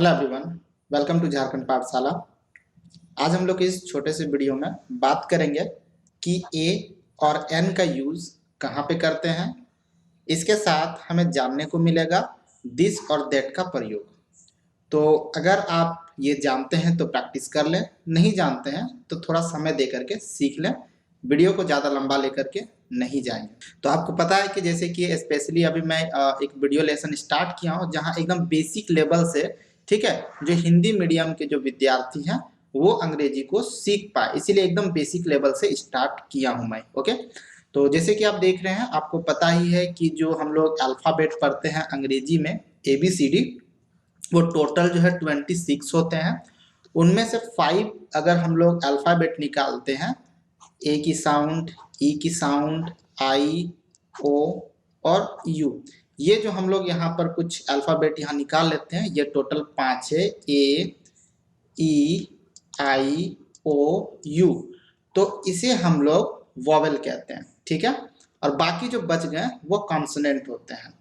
Hello everyone, welcome to Jharkhand पाठशाला। आज हम लोग इस छोटे से वीडियो में बात करेंगे कि ए और एन का यूज कहाँ पे करते हैं। इसके साथ हमें जानने को मिलेगा दिस और दैट का प्रयोग। तो अगर आप ये जानते हैं तो प्रैक्टिस कर लें, नहीं जानते हैं तो थोड़ा समय दे करके सीख लें। वीडियो को ज़्यादा लंबा लेकर के नहीं जाएंगे। तो आपको पता है कि जैसे कि स्पेशली अभी मैं एक वीडियो लेसन स्टार्ट किया हूँ जहाँ एकदम बेसिक लेवल से, ठीक है, जो हिंदी मीडियम के जो विद्यार्थी हैं वो अंग्रेजी को सीख पाए, इसीलिए एकदम बेसिक लेवल से स्टार्ट किया हूँ मैं। ओके, तो जैसे कि आप देख रहे हैं, आपको पता ही है कि जो हम लोग अल्फ़ाबेट पढ़ते हैं अंग्रेजी में ABCD, वो टोटल जो है 26 होते हैं। उनमें से 5 अगर हम लोग अल्फ़ाबेट निकालते हैं, ए की साउंड, ई की साउंड, आई, ओ और यू, ये जो हम लोग यहाँ पर कुछ अल्फ़ाबेट यहाँ निकाल लेते हैं, ये टोटल 5 है, ए, ई, आई, ओ, यू। तो इसे हम लोग वॉवेल कहते हैं, ठीक है। और बाकी जो बच गए वो कॉन्सोनेंट होते हैं।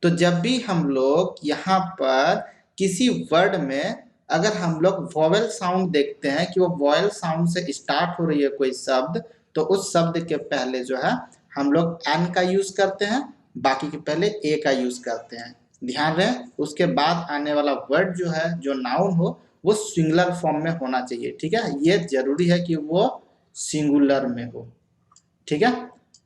तो जब भी हम लोग यहाँ पर किसी वर्ड में अगर हम लोग वॉवेल साउंड देखते हैं कि वो वॉवेल साउंड से स्टार्ट हो रही है कोई शब्द, तो उस शब्द के पहले जो है हम लोग एन का यूज करते हैं, बाकी के पहले ए का यूज करते हैं। ध्यान रहे, उसके बाद आने वाला वर्ड जो है, जो नाउन हो, वो सिंगुलर फॉर्म में होना चाहिए, ठीक है। ये जरूरी है कि वो सिंगुलर में हो, ठीक है।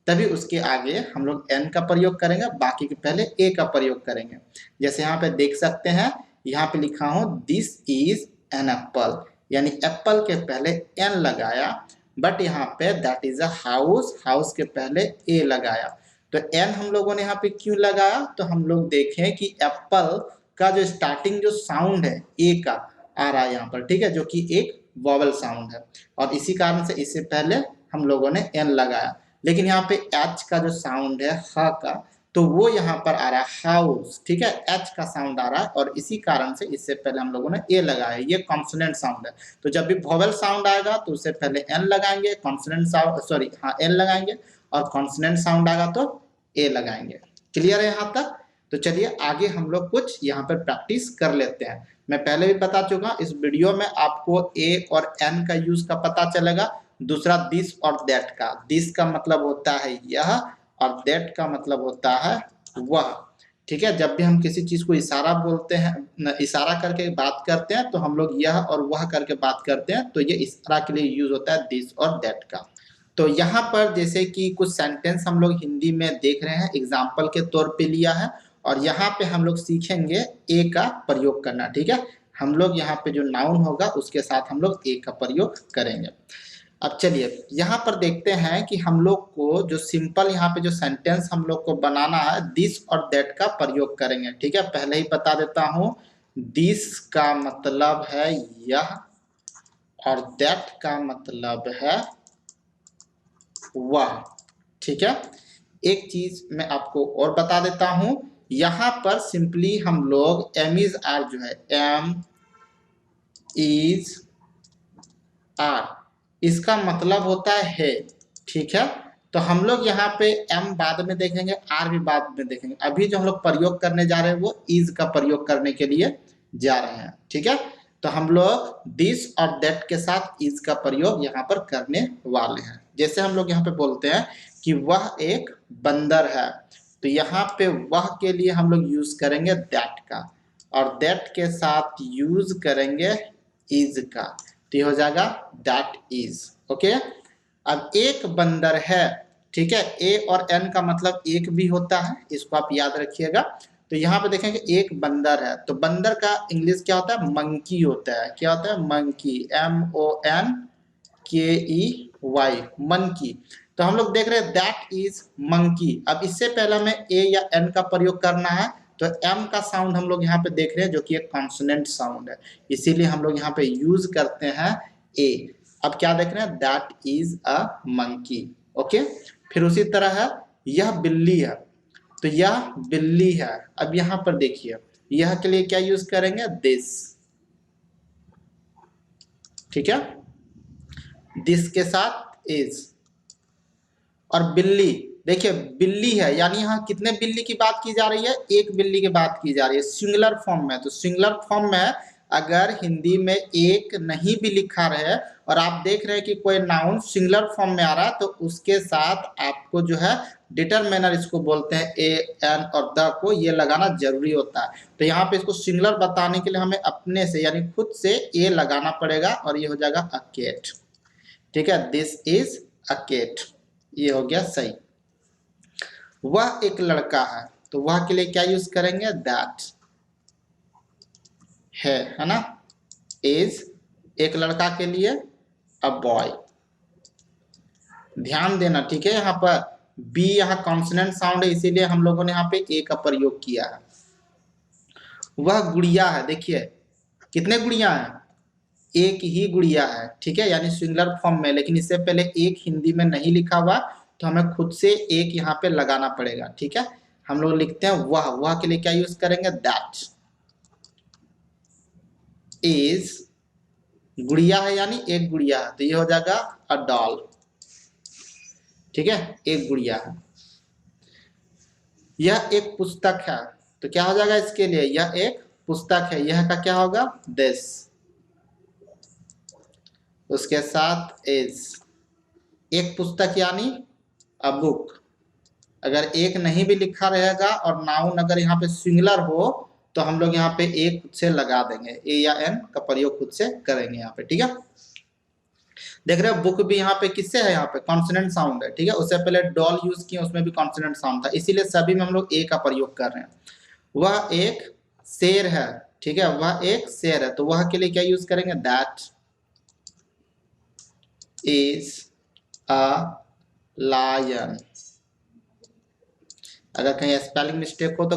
तभी उसके आगे हम लोग एन का प्रयोग करेंगे, बाकी के पहले ए का प्रयोग करेंगे। जैसे यहाँ पे देख सकते हैं, यहाँ पे लिखा हूं दिस इज एन एप्पल, यानी एप्पल के पहले एन लगाया, बट यहाँ पे that is a house, house के पहले ए लगाया। तो एन हम लोगों ने यहाँ पे क्यों लगाया, तो हम लोग देखें कि एप्पल का जो स्टार्टिंग जो साउंड है ए का आ रहा है यहाँ पर, ठीक है, जो कि एक वॉवेल साउंड है, और इसी कारण से इससे पहले हम लोगों ने एन लगाया। लेकिन यहाँ पे एच का जो साउंड है ह का, तो वो यहाँ पर आ रहा है हाउस, ठीक है, एच का साउंड आ रहा है, और इसी कारण से इससे पहले हम लोगों ने ए लगाया। ये कॉन्सोनेंट साउंड है, तो जब भी वोवेल साउंड आएगा तो उससे पहले एन लगाएंगे, कॉन्सोनेंट साउंड, सॉरी हाँ, एन लगाएंगे, और कॉन्सोनेंट साउंड आएगा तो ए लगाएंगे। क्लियर है यहाँ तक? तो चलिए आगे हम लोग कुछ यहाँ पर प्रैक्टिस कर लेते हैं। मैं पहले भी बता चुका, इस वीडियो में आपको ए और एन का यूज का पता चलेगा। दूसरा दिस और दैट का, दिस का मतलब होता है यह, और दैट का मतलब होता है वह, ठीक है। जब भी हम किसी चीज को इशारा बोलते हैं, इशारा करके बात करते हैं, तो हम लोग यह और वह करके बात करते हैं, तो ये इशारा के लिए यूज होता है दिस और दैट का। तो यहाँ पर जैसे कि कुछ सेंटेंस हम लोग हिंदी में देख रहे हैं, एग्जाम्पल के तौर पे लिया है, और यहाँ पे हम लोग सीखेंगे ए का प्रयोग करना, ठीक है। हम लोग यहाँ पे जो नाउन होगा उसके साथ हम लोग ए का प्रयोग करेंगे। अब चलिए यहाँ पर देखते हैं कि हम लोग को जो सिंपल यहाँ पे जो सेंटेंस हम लोग को बनाना है, दिस और दैट का प्रयोग करेंगे, ठीक है। पहले ही बता देता हूँ, दिस का मतलब है यह, और दैट का मतलब है वह, ठीक है। एक चीज मैं आपको और बता देता हूं, यहां पर सिंपली हम लोग एम इज आर जो है, एम इज आर, इसका मतलब होता है, ठीक है। तो हम लोग यहाँ पे एम बाद में देखेंगे, आर भी बाद में देखेंगे। अभी जो हम लोग प्रयोग करने जा रहे हैं वो इज का प्रयोग करने के लिए जा रहे हैं, ठीक है। तो हम लोग दिस और दैट के साथ इज का प्रयोग यहाँ पर करने वाले हैं। जैसे हम लोग यहाँ पे बोलते हैं कि वह एक बंदर है, तो यहाँ पे वह के लिए हम लोग यूज करेंगे दैट का, और दैट के साथ यूज करेंगे इज का, तो ये हो जाएगा दैट इज। ओके, अब एक बंदर है, ठीक है, ए और एन का मतलब एक भी होता है, इसको आप याद रखिएगा। तो यहाँ पे देखेंगे एक बंदर है, तो बंदर का इंग्लिश क्या होता है, मंकी होता है। क्या होता है, मंकी, MONKEY, मंकी। तो हम लोग देख रहे हैं दैट इज मंकी। अब इससे पहले हमें ए या एन का प्रयोग करना है, तो एम का साउंड हम लोग यहाँ पे देख रहे हैं जो कि एक कॉन्सोनेंट साउंड है, इसीलिए हम लोग यहाँ पे यूज करते हैं ए। अब क्या देख रहे हैं, that is a monkey. Okay, फिर उसी तरह है, यह बिल्ली है, तो यह बिल्ली है। अब यहाँ पर देखिए, यह के लिए क्या यूज करेंगे, दिस, ठीक है, दिस के साथ इज। और बिल्ली, देखिए बिल्ली है, यानी यहाँ कितने बिल्ली की बात की जा रही है, एक बिल्ली की बात की जा रही है, सिंगुलर फॉर्म में। तो सिंगुलर फॉर्म में अगर हिंदी में एक नहीं भी लिखा रहे और आप देख रहे हैं कि कोई नाउन सिंगुलर फॉर्म में आ रहा है, तो उसके साथ आपको जो है डिटरमिनर, इसको बोलते हैं ए एन और द को, ये लगाना जरूरी होता है। तो यहाँ पे इसको सिंगुलर बताने के लिए हमें अपने से यानी खुद से ए लगाना पड़ेगा और ये हो जाएगा अ कैट। ठीक है, दिस इज अ कैट, ये हो गया सही। वह एक लड़का है, तो वह के लिए क्या यूज करेंगे, दैट है ना। इज एक लड़का के लिए अ बॉय। ध्यान देना, ठीक है, यहाँ पर बी यहाँ कॉन्सोनेंट साउंड है, इसीलिए हम लोगों ने यहाँ पे ए का प्रयोग किया है। वह गुड़िया है, देखिए कितने गुड़िया हैं, एक ही गुड़िया है, ठीक है, यानी सिंगुलर फॉर्म में, लेकिन इससे पहले एक हिंदी में नहीं लिखा हुआ, तो हमें खुद से एक यहाँ पे लगाना पड़ेगा। ठीक है, हम लोग लिखते हैं वह के लिए क्या यूज करेंगे, दैट इज, गुड़िया है यानी एक गुड़िया है, तो ये हो जाएगा अ डॉल। ठीक है, एक गुड़िया है। यह एक पुस्तक है, तो क्या हो जाएगा इसके लिए, यह एक पुस्तक है, यह का क्या होगा, दिस, उसके साथ इज, एक पुस्तक यानी अ बुक। अगर एक नहीं भी लिखा रहेगा और नाउन अगर यहाँ पे सिंगुलर हो, तो हम लोग यहाँ पे एक खुद से लगा देंगे, ए या एन का प्रयोग खुद से करेंगे यहाँ पे। ठीक है, देख रहे हो बुक भी यहाँ पे किससे है, यहाँ पे कॉन्सोनेंट साउंड है। ठीक है, उससे पहले डॉल यूज किए, उसमें भी कॉन्सोनेंट साउंड था, इसीलिए सभी में हम लोग ए का प्रयोग कर रहे हैं। वह एक शेर है, ठीक है, वह एक शेर है, तो वह के लिए क्या यूज करेंगे, दैट इज अ लायन। अगर कहीं स्पेलिंग मिस्टेक हो तो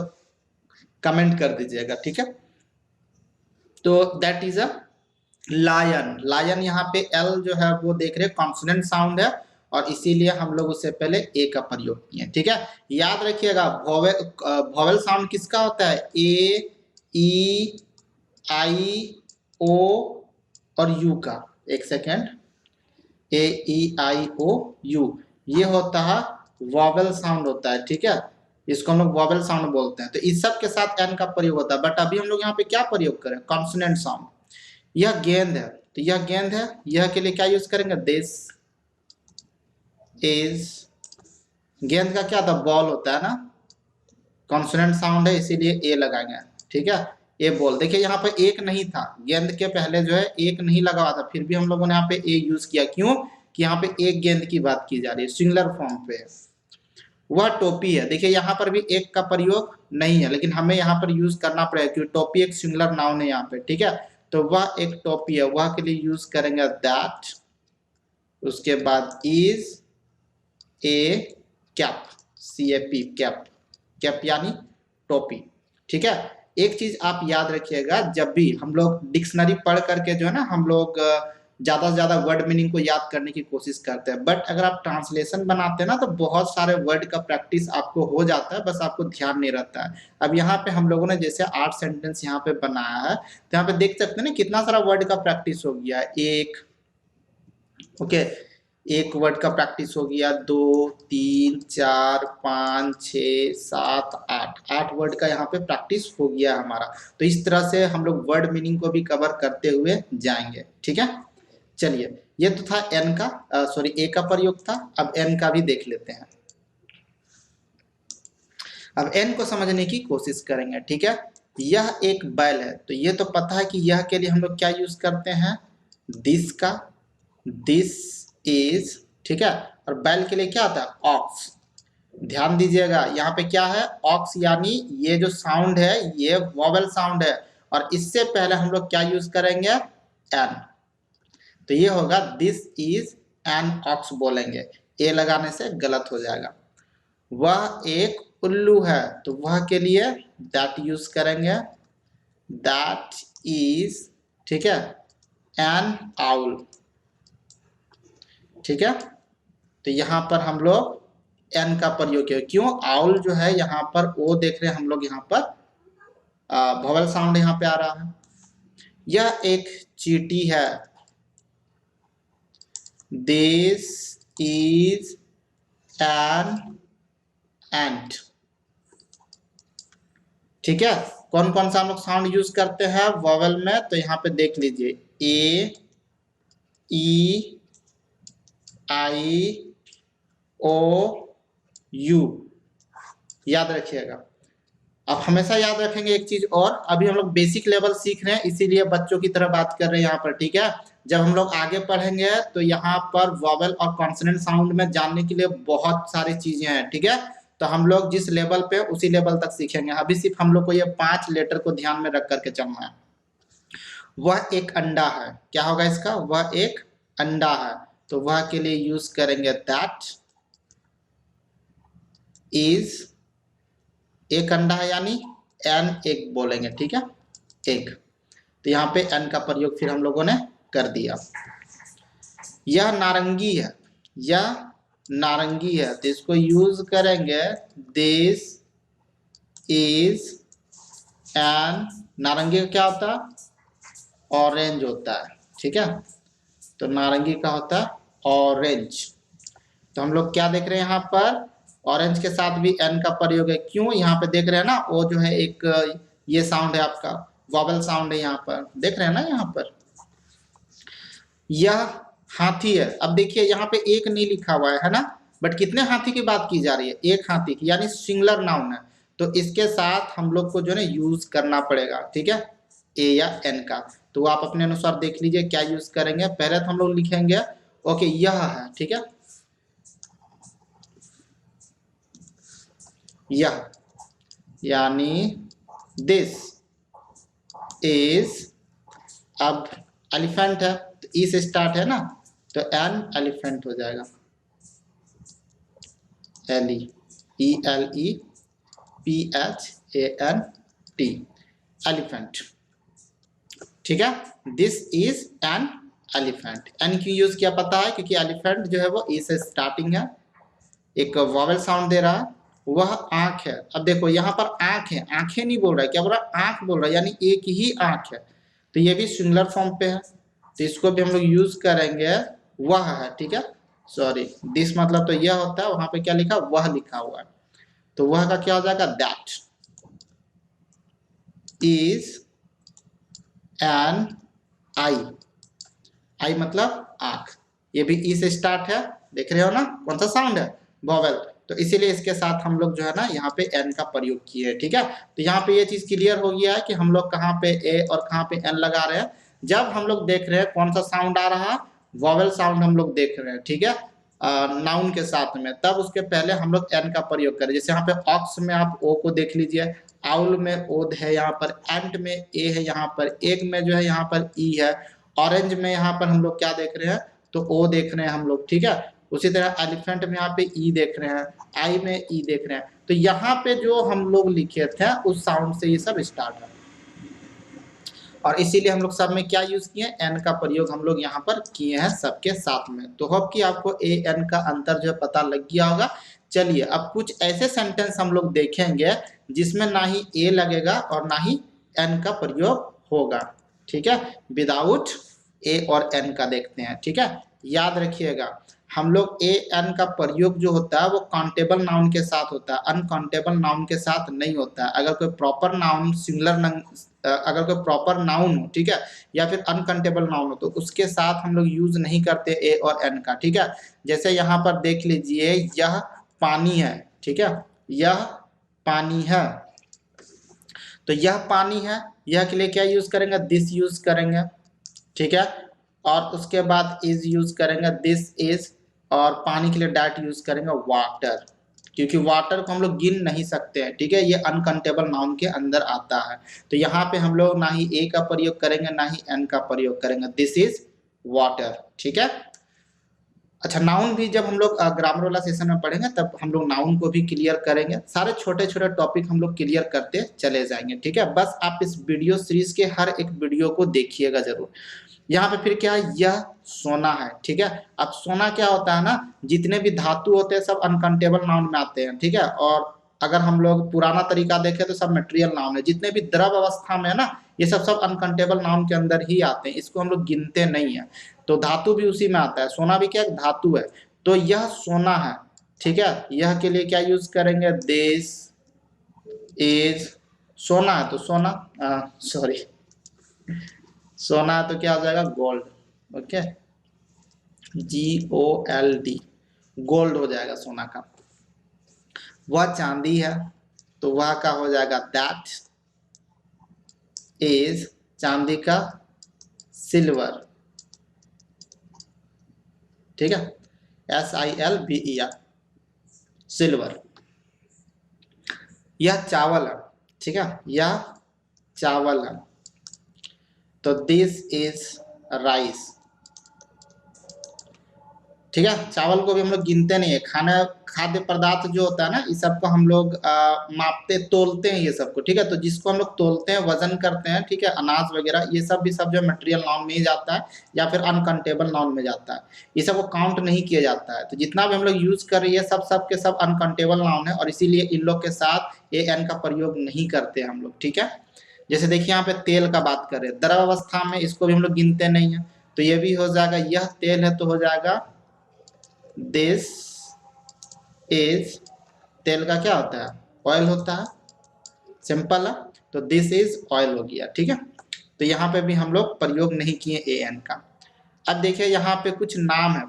कमेंट कर दीजिएगा। ठीक है, तो that is a lion. Lion यहाँ पे एल जो है वो देख रहे कॉन्सोनेंट साउंड है, और इसीलिए हम लोग उससे पहले ए का प्रयोग किए। ठीक है, याद रखिएगा वॉवेल साउंड किसका होता है, ए, ई, आई, ओ और यू का। एक second, A, E, I, O, you, ये होता है वॉवेल साउंड होता है। ठीक है, इसको हम लोग वॉवेल साउंड बोलते हैं, तो इस सब के साथ एन का प्रयोग होता है, बट अभी हम लोग यहाँ पे क्या प्रयोग करें, कॉन्सोनेंट साउंड। यह गेंद है, तो यह गेंद है, यह के लिए क्या यूज करेंगे, दिस इज, गेंद का क्या था, बॉल होता है ना, कॉन्सोनेंट साउंड है इसीलिए ए लगाएंगे। ठीक है, ए बॉल, देखिए यहाँ पे एक नहीं था, गेंद के पहले जो है एक नहीं लगा हुआ था, फिर भी हम लोगों ने यहाँ पे ए यूज किया, क्यों कि यहाँ पे एक गेंद की बात की जा रही है, सिंगुलर फॉर्म पे है। वह टोपी है, देखिए यहाँ पर भी एक का प्रयोग नहीं है, लेकिन हमें यहाँ पर यूज करना पड़ेगा क्योंकि टोपी एक सिंगुलर नाउन है यहाँ पे। ठीक है, तो वह एक टोपी है, वह के लिए यूज करेंगे दैट, उसके बाद is A cap, CAP, cap, cap यानी टोपी। ठीक है, एक चीज आप याद रखिएगा, जब भी हम लोग डिक्शनरी पढ़ करके जो है ना, हम लोग ज्यादा से ज्यादा वर्ड मीनिंग को याद करने की कोशिश करते हैं, बट अगर आप ट्रांसलेशन बनाते हैं ना, तो बहुत सारे वर्ड का प्रैक्टिस आपको हो जाता है, बस आपको ध्यान नहीं रहता है। अब यहाँ पे हम लोगों ने जैसे 8 सेंटेंस यहाँ पे बनाया है, तो यहाँ पे देख सकते हैं ना कितना सारा वर्ड का प्रैक्टिस हो गया, एक, ओके, एक वर्ड का प्रैक्टिस हो गया, 2, 3, 4, 5, 6, 7, 8, 8 वर्ड का यहाँ पे प्रैक्टिस हो गया हमारा। तो इस तरह से हम लोग वर्ड मीनिंग को भी कवर करते हुए जाएंगे। ठीक है, चलिए, ये तो था एन का, सॉरी ए का प्रयोग था, अब एन का भी देख लेते हैं। अब एन को समझने की कोशिश करेंगे। ठीक है, यह एक बैल है, तो ये तो पता है कि यह के लिए हम लोग क्या यूज करते हैं, दिस का, दिस इज। ठीक है, और बैल के लिए क्या आता है, ऑक्स। ध्यान दीजिएगा यहाँ पे क्या है, ऑक्स, यानी ये जो साउंड है ये वॉवेल साउंड है, और इससे पहले हम लोग क्या यूज करेंगे, एन, तो ये होगा दिस इज एन ऑक्स बोलेंगे, ए लगाने से गलत हो जाएगा। वह एक उल्लू है, तो वह के लिए दैट यूज करेंगे, दैट इज, ठीक है, एन आउल। ठीक है, तो यहाँ पर हम लोग एन का प्रयोग किया, क्यों, आउल जो है यहाँ पर ओ देख रहे हैं हम लोग, यहाँ पर वॉवेल साउंड यहाँ पे आ रहा है। यह एक चींटी है, दिस इज एन एंट। ठीक है। कौन कौन सा हम लोग साउंड यूज करते हैं वॉवेल में, तो यहाँ पे देख लीजिए ए, ई, आई, ओ, यू, याद रखिएगा। अब हमेशा याद रखेंगे एक चीज और, अभी हम लोग बेसिक लेवल सीख रहे हैं इसीलिए बच्चों की तरह बात कर रहे हैं यहाँ पर, ठीक है। जब हम लोग आगे पढ़ेंगे तो यहाँ पर वॉवेल और कॉन्सोनेंट साउंड में जानने के लिए बहुत सारी चीजें हैं, ठीक है। तो हम लोग जिस लेवल पे उसी लेवल तक सीखेंगे, अभी सिर्फ हम लोग को ये 5 लेटर को ध्यान में रख करके चलना है। वह एक अंडा है, क्या होगा इसका, वह एक अंडा है, तो वह के लिए यूज करेंगे दैट इज, एक अंडा है यानी एन एग बोलेंगे, ठीक है, एग। तो यहाँ पे एन का प्रयोग फिर हम लोगों ने कर दिया। यह नारंगी है, यह नारंगी है, तो इसको यूज करेंगे दिस इज एन, नारंगी का क्या होता है, ऑरेंज होता है, ठीक है। तो नारंगी का होता है ऑरेंज। तो हम लोग क्या देख रहे हैं यहाँ पर, ऑरेंज के साथ भी एन का प्रयोग है, क्यों, यहाँ पे देख रहे हैं ना, वो जो है एक ये साउंड है आपका वॉवेल साउंड है, यहाँ पर देख रहे हैं ना, यहाँ पर यह हाथी है। अब देखिए यहाँ पे एक नहीं लिखा हुआ है ना, बट कितने हाथी की बात की जा रही है, एक हाथी की, यानी सिंगुलर नाउन है, तो इसके साथ हम लोग को जो है यूज करना पड़ेगा, ठीक है, ए या एन का। तो आप अपने अनुसार देख लीजिए क्या यूज करेंगे। पहले तो हम लोग लिखेंगे ओके यह है, ठीक है, यह, यानी दिस इज, अब एलिफेंट है तो ई से स्टार्ट है ना, तो एन एलिफेंट हो जाएगा, L E L E P H A N T, elephant, ठीक है। This is an elephant, an क्यों यूज किया पता है, क्योंकि एलिफेंट जो है वो ई से स्टार्टिंग है, एक वॉवेल साउंड दे रहा है, वह आंख है। अब देखो यहाँ पर आंख है, आंखें नहीं बोल रहा है, क्या बोल रहा है, आंख बोल रहा है, यानी एक ही आंख है, तो ये भी सिंगुलर फॉर्म पे है, तो इसको भी हम लोग यूज करेंगे वह है, ठीक है, सॉरी दिस मतलब तो यह होता है, वहां पे क्या लिखा, वह लिखा हुआ है, तो वह का क्या हो जाएगा, दैट इज एन आई, आई मतलब आंख, ये भी ई से स्टार्ट है, देख रहे हो ना कौन सा साउंड है, वॉवेल, तो इसीलिए इसके साथ हम लोग जो है ना यहाँ पे एन का प्रयोग किए हैं, ठीक है। तो यहाँ पे ये चीज क्लियर हो गया है कि हम लोग कहाँ पे ए और कहाँ पे एन लगा रहे हैं। जब हम लोग देख रहे हैं कौन सा साउंड आ रहा है, वॉवेल साउंड हम लोग देख रहे हैं, ठीक है, नाउन के साथ में, तब उसके पहले हम लोग एन का प्रयोग करें। जैसे यहाँ पे ऑक्स में आप ओ को देख लीजिए, आउल में ओद है, यहाँ पर एंट में ए है, यहाँ पर एग में जो है यहाँ पर ई है, ऑरेंज में यहाँ पर हम लोग क्या देख रहे हैं, तो ओ देख रहे हैं हम लोग, ठीक है। उसी तरह एलिफेंट में यहाँ पे ई देख रहे हैं, आई में ई देख रहे हैं, तो यहाँ पे जो हम लोग लिखे थे उस साउंड से ये सब स्टार्ट है, और इसीलिए हम लोग सब में क्या यूज किए, एन का प्रयोग हम लोग यहाँ पर किए हैं सबके साथ में। तो होप कि आपको ए एन का अंतर जो है पता लग गया होगा। चलिए अब कुछ ऐसे सेंटेंस हम लोग देखेंगे जिसमें ना ही ए लगेगा और ना ही एन का प्रयोग होगा, ठीक है, विदाउट ए और एन का देखते हैं, ठीक है। याद रखिएगा हम लोग ए एन का प्रयोग जो होता है वो काउंटेबल नाउन के साथ होता है, अनकाउंटेबल नाउन के साथ नहीं होता है। अगर कोई प्रॉपर नाउन सिंगुलर अगर कोई प्रॉपर नाउन हो, ठीक है, या फिर अनकाउंटेबल नाउन हो, तो उसके साथ हम लोग यूज नहीं करते ए और एन का, ठीक है। जैसे यहाँ पर देख लीजिए यह पानी है, ठीक है, यह पानी है, तो यह पानी है, यह के लिए क्या यूज करेंगे, दिस यूज करेंगे, ठीक है, और उसके बाद इज यूज करेंगे, दिस इज, और पानी के लिए डैट यूज करेंगे वाटर, क्योंकि वाटर को हम लोग गिन नहीं सकते हैं, ठीक है, ये अनकाउंटेबल नाउन के अंदर आता है। तो यहाँ पे हम लोग ना ही ए का प्रयोग करेंगे ना ही एन का प्रयोग करेंगे, दिस इज वाटर, ठीक है। अच्छा नाउन भी जब हम लोग ग्रामर वाला सेशन में पढ़ेंगे तब हम लोग नाउन को भी क्लियर करेंगे, सारे छोटे छोटे टॉपिक हम लोग क्लियर करते चले जाएंगे, ठीक है। बस आप इस वीडियो सीरीज के हर एक वीडियो को देखिएगा जरूर। यहाँ पे फिर क्या है, यह सोना है, ठीक है। अब सोना क्या होता है ना, जितने भी धातु होते हैं सब अनकाउंटेबल नाउन में आते हैं, ठीक है, और अगर हम लोग पुराना तरीका देखें तो सब मटेरियल नाउन है, जितने भी द्रव अवस्था में है ना ये सब अनकाउंटेबल नाउन के अंदर ही आते हैं, इसको हम लोग गिनते नहीं है। तो धातु भी उसी में आता है, सोना भी क्या धातु है, तो यह सोना है, ठीक है। यह के लिए क्या यूज करेंगे, दिस इज सोना है तो सोना, सॉरी, सोना है तो क्या हो जाएगा, गोल्ड। ओके, GOLD, गोल्ड हो जाएगा सोना का। वह चांदी है तो वह का हो जाएगा दैट इज, चांदी का सिल्वर, ठीक है, SILVER, सिल्वर। यह चावल है, ठीक है, यह चावल है तो दिस इज राइस, ठीक है। चावल को भी हम लोग गिनते नहीं है, खाना खाद्य पदार्थ जो होता है ना, इस सब को हम लोग मापते तोलते हैं ये सबको, ठीक है। तो जिसको हम लोग तोलते हैं, वजन करते हैं, ठीक है, अनाज वगैरह, ये सब भी सब जो मटेरियल नाउन में ही जाता है या फिर अनकाउंटेबल नाउन में जाता है। ये सब को काउंट नहीं किया जाता है। तो जितना भी हम लोग यूज कर रही है सब के सब अनकाउंटेबल नाउन है, और इसीलिए इन लोग के साथ AN का प्रयोग नहीं करते हम लोग, ठीक है। जैसे देखिए यहाँ पे तेल का बात कर रहे हैं, द्रव अवस्था में इसको भी हम लोग गिनते नहीं है, तो ये भी हो जाएगा, यह तेल है तो हो जाएगा दिस इज, तेल का क्या होता है, ऑयल होता है, सिंपल है, तो दिस इज ऑयल हो गया, ठीक है। तो यहाँ पे भी हम लोग प्रयोग नहीं किए AN का। अब देखिए यहाँ पे कुछ नाम है,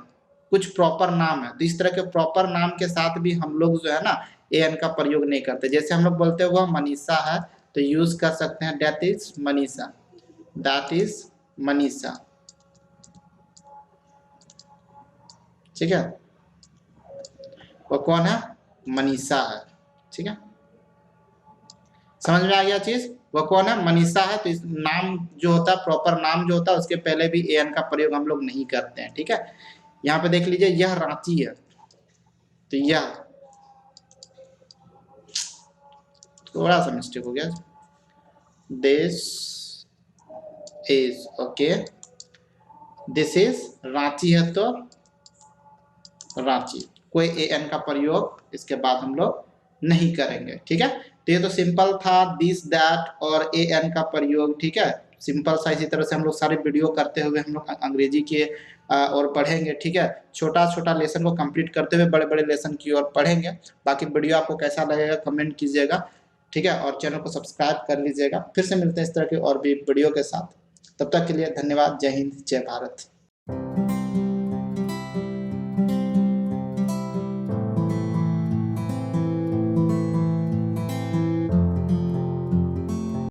कुछ प्रॉपर नाम है, तो इस तरह के प्रॉपर नाम के साथ भी हम लोग जो है ना AN का प्रयोग नहीं करते। जैसे हम लोग बोलते हैं वह मनीषा है, तो यूज कर सकते हैं that is Manisha, that is Manisha, ठीक है। वो कौन है, मनीषा है, ठीक है। समझ में आ गया चीज, वो कौन है, मनीषा है। तो इस नाम जो होता है, प्रॉपर नाम जो होता है, उसके पहले भी AN का प्रयोग हम लोग नहीं करते हैं, ठीक है। यहाँ पे देख लीजिए, यह रांची है, तो यह थोड़ा सा मिस्टेक हो गया, this is, okay, this is Ranchi है तो रांची, कोई AN का प्रयोग इसके बाद हम लोग नहीं करेंगे, ठीक है। तो ये तो सिंपल था, दिस दैट और AN का प्रयोग, ठीक है, सिंपल सा। इसी तरह से हम लोग सारे वीडियो करते हुए हम लोग अंग्रेजी के और पढ़ेंगे, ठीक है। छोटा छोटा लेसन को कंप्लीट करते हुए बड़े बड़े लेसन की ओर पढ़ेंगे। बाकी वीडियो आपको कैसा लगेगा कमेंट कीजिएगा, ठीक है, और चैनल को सब्सक्राइब कर लीजिएगा। फिर से मिलते हैं इस तरह के और भी वीडियो के साथ, तब तक के लिए धन्यवाद। जय हिंद, जय भारत।